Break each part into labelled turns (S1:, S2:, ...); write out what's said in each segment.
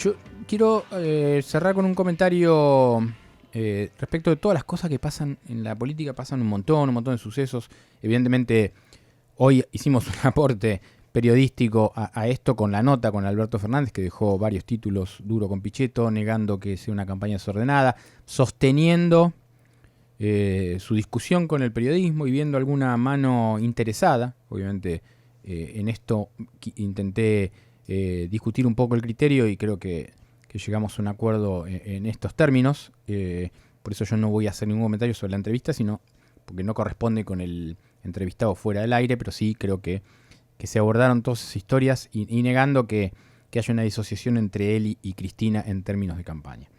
S1: Yo quiero cerrar con un comentario respecto de todas las cosas que pasan en la política. Pasan un montón de sucesos. Evidentemente, hoy hicimos un aporte periodístico a esto con la nota con Alberto Fernández, que dejó varios títulos duro con Pichetto, negando que sea una campaña desordenada, sosteniendo su discusión con el periodismo y viendo alguna mano interesada. Obviamente en esto intenté discutir un poco el criterio y creo que llegamos a un acuerdo en estos términos. Por eso yo no voy a hacer ningún comentario sobre la entrevista, sino porque no corresponde con el entrevistado fuera del aire, pero sí creo que se abordaron todas esas historias y negando que haya una disociación entre él y Cristina en términos de campaña.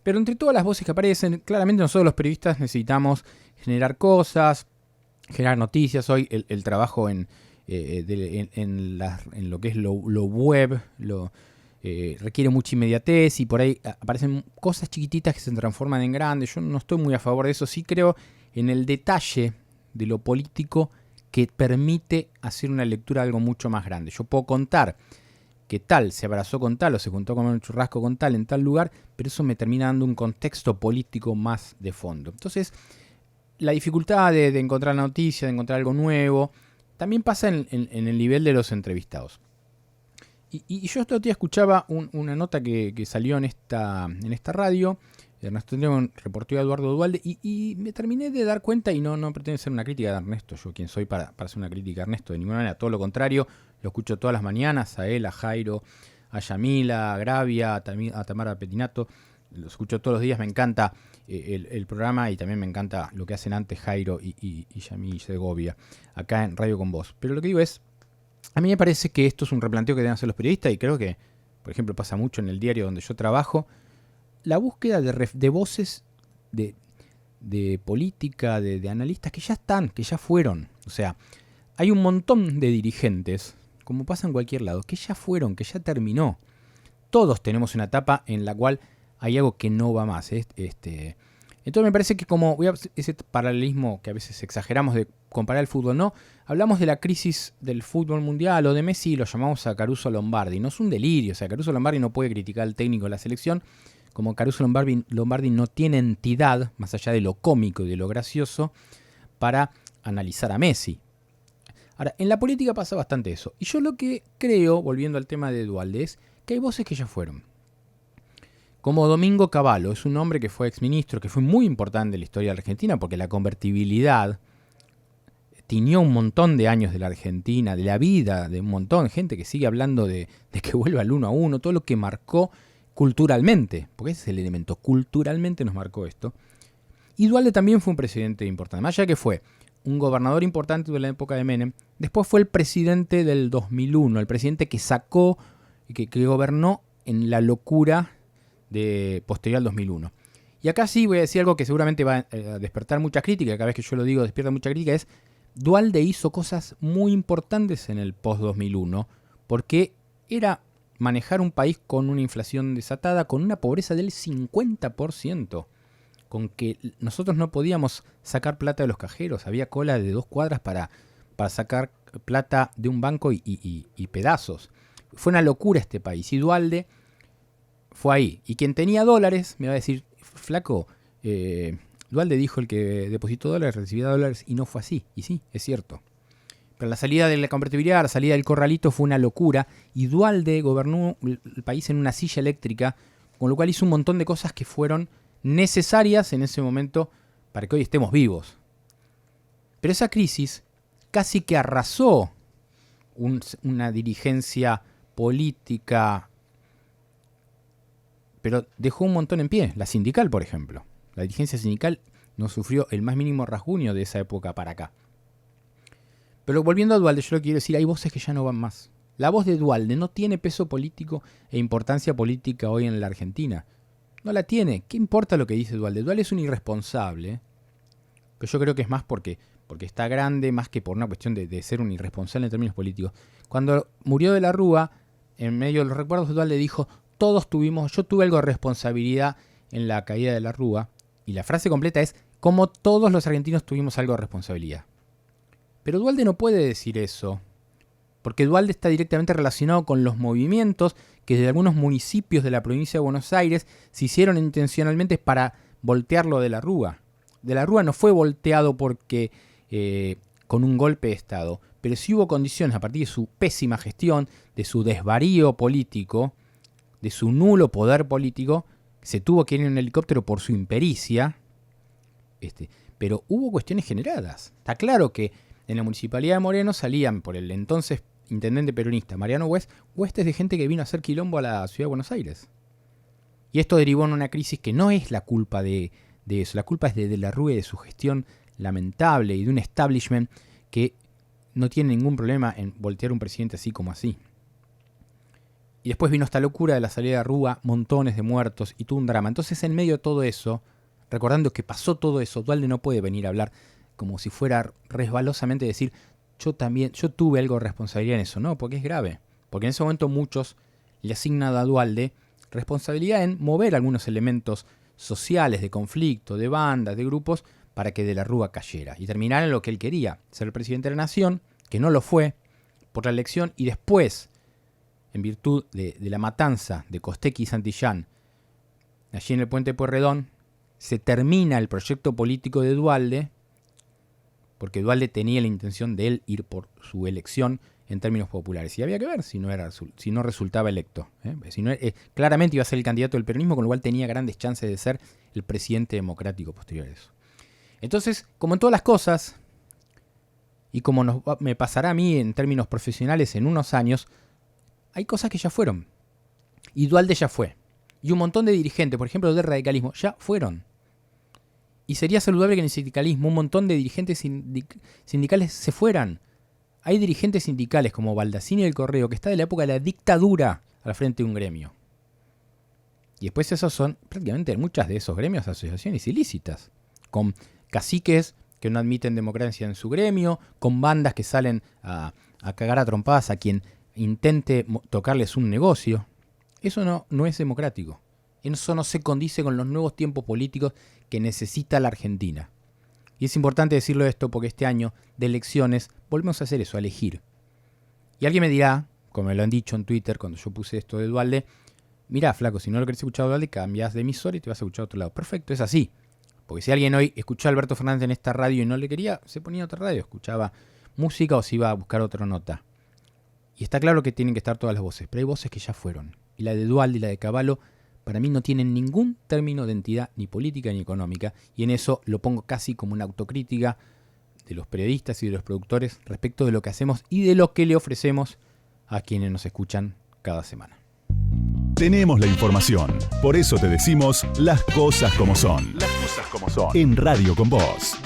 S1: Pero entre todas las voces que aparecen, claramente nosotros los periodistas necesitamos generar cosas, generar noticias. Hoy el trabajo en lo que es lo web requiere mucha inmediatez y por ahí aparecen cosas chiquititas que se transforman en grandes. Yo no estoy muy a favor de eso. Sí creo en el detalle de lo político que permite hacer una lectura de algo mucho más grande. Yo puedo contar que tal se abrazó con tal o se juntó con un churrasco con tal en tal lugar, pero eso me termina dando un contexto político más de fondo. Entonces, la dificultad de encontrar la noticia, de encontrar algo nuevo, también pasa en el nivel de los entrevistados. Y yo este día escuchaba una nota que salió en esta radio. Ernesto León reportó a Eduardo Duhalde y me terminé de dar cuenta, y no pretende ser una crítica de Ernesto, yo quién soy para hacer una crítica a Ernesto, de ninguna manera, todo lo contrario, lo escucho todas las mañanas, a él, a Jairo, a Yamila, a Gravia, a Tamara Petinato, lo escucho todos los días, me encanta el programa y también me encanta lo que hacen antes Jairo y Yamil Segovia, acá en Radio Con Vos. Pero lo que digo es, a mí me parece que esto es un replanteo que deben hacer los periodistas y creo que, por ejemplo, pasa mucho en el diario donde yo trabajo, la búsqueda de voces de política, de analistas que ya están, que ya fueron. O sea, hay un montón de dirigentes, como pasa en cualquier lado, que ya fueron, que ya terminó. Todos tenemos una etapa en la cual hay algo que no va más. Entonces me parece que como ese paralelismo que a veces exageramos de comparar el fútbol, no, hablamos de la crisis del fútbol mundial o de Messi y lo llamamos a Caruso Lombardi. No es un delirio, o sea, Caruso Lombardi no puede criticar al técnico de la selección, como Caruso Lombardi no tiene entidad, más allá de lo cómico y de lo gracioso, para analizar a Messi. Ahora, en la política pasa bastante eso. Y yo lo que creo, volviendo al tema de Duhalde, es que hay voces que ya fueron. Como Domingo Cavallo, es un hombre que fue exministro, que fue muy importante en la historia de la Argentina, porque la convertibilidad tiñó un montón de años de la Argentina, de la vida de un montón de gente que sigue hablando de que vuelva al 1-1, todo lo que marcó culturalmente, porque ese es el elemento, culturalmente nos marcó esto. Y Duhalde también fue un presidente importante, más allá que fue un gobernador importante de la época de Menem, después fue el presidente del 2001, el presidente que sacó, que gobernó en la locura de posterior al 2001. Y acá sí voy a decir algo que seguramente va a despertar mucha crítica, cada vez que yo lo digo despierta mucha crítica, es Duhalde hizo cosas muy importantes en el post-2001, porque era manejar un país con una inflación desatada, con una pobreza del 50%, con que nosotros no podíamos sacar plata de los cajeros, había cola de 2 cuadras para sacar plata de un banco y pedazos. Fue una locura este país, y Duhalde fue ahí. Y quien tenía dólares me va a decir, flaco, Duhalde dijo el que depositó dólares recibía dólares, y no fue así. Y sí, es cierto. Pero la salida de la convertibilidad, la salida del corralito fue una locura, y Duhalde gobernó el país en una silla eléctrica, con lo cual hizo un montón de cosas que fueron necesarias en ese momento para que hoy estemos vivos. Pero esa crisis casi que arrasó una dirigencia política, pero dejó un montón en pie. La sindical, por ejemplo. La dirigencia sindical no sufrió el más mínimo rasguño de esa época para acá. Pero volviendo a Duhalde, yo lo quiero decir, hay voces que ya no van más. La voz de Duhalde no tiene peso político e importancia política hoy en la Argentina. No la tiene. ¿Qué importa lo que dice Duhalde? Duhalde es un irresponsable. Pero yo creo que es más porque está grande, más que por una cuestión de ser un irresponsable en términos políticos. Cuando murió de la Rúa, en medio de los recuerdos, Duhalde dijo, yo tuve algo de responsabilidad en la caída de la Rúa. Y la frase completa es, como todos los argentinos tuvimos algo de responsabilidad. Pero Duhalde no puede decir eso, porque Duhalde está directamente relacionado con los movimientos que de algunos municipios de la provincia de Buenos Aires se hicieron intencionalmente para voltearlo de la Rúa. De la Rúa no fue volteado porque con un golpe de Estado, pero sí hubo condiciones a partir de su pésima gestión, de su desvarío político, de su nulo poder político. Se tuvo que ir en un helicóptero por su impericia, pero hubo cuestiones generadas. Está claro que en la municipalidad de Moreno salían por el entonces intendente peronista Mariano West, huestes de gente que vino a hacer quilombo a la ciudad de Buenos Aires. Y esto derivó en una crisis que no es la culpa de eso, la culpa es de la Rúa y de su gestión lamentable y de un establishment que no tiene ningún problema en voltear un presidente así como así. Y después vino esta locura de la salida de Rúa, montones de muertos y todo un drama. Entonces, en medio de todo eso, recordando que pasó todo eso, Duhalde no puede venir a hablar como si fuera resbalosamente decir, yo tuve algo de responsabilidad en eso. No, porque es grave. Porque en ese momento muchos le asignan a Duhalde responsabilidad en mover algunos elementos sociales de conflicto, de bandas, de grupos, para que de la Rúa cayera. Y terminara en lo que él quería, ser el presidente de la nación, que no lo fue, por la elección, y después, en virtud de la matanza de Costecchi y Santillán, allí en el puente Pueyrredón, se termina el proyecto político de Duhalde, porque Duhalde tenía la intención de él ir por su elección en términos populares. Y había que ver si no resultaba electo. Claramente iba a ser el candidato del peronismo, con lo cual tenía grandes chances de ser el presidente democrático posterior a eso. Entonces, como en todas las cosas, y como me pasará a mí en términos profesionales en unos años, hay cosas que ya fueron. Y Duhalde ya fue. Y un montón de dirigentes, por ejemplo, del radicalismo, ya fueron. Y sería saludable que en el sindicalismo un montón de dirigentes sindicales se fueran. Hay dirigentes sindicales como Baldassini del Correo, que está de la época de la dictadura al frente de un gremio. Y después esos son prácticamente muchas de esos gremios asociaciones ilícitas. Con caciques que no admiten democracia en su gremio, con bandas que salen a cagar a trompadas a quien intente tocarles un negocio. Eso no es democrático. Eso no se condice con los nuevos tiempos políticos que necesita la Argentina. Y es importante decirlo esto porque este año de elecciones volvemos a hacer eso, a elegir. Y alguien me dirá, como me lo han dicho en Twitter cuando yo puse esto de Duhalde, mirá, flaco, si no lo querés escuchar a Duhalde, cambiás de emisora y te vas a escuchar a otro lado. Perfecto, es así. Porque si alguien hoy escuchó a Alberto Fernández en esta radio y no le quería, se ponía otra radio, escuchaba música o se iba a buscar otra nota. Y está claro que tienen que estar todas las voces, pero hay voces que ya fueron. Y la de Duhalde y la de Cavallo, para mí no tienen ningún término de entidad ni política ni económica, y en eso lo pongo casi como una autocrítica de los periodistas y de los productores respecto de lo que hacemos y de lo que le ofrecemos a quienes nos escuchan cada semana.
S2: Tenemos la información, por eso te decimos las cosas como son. Las cosas como son. En Radio con Vos.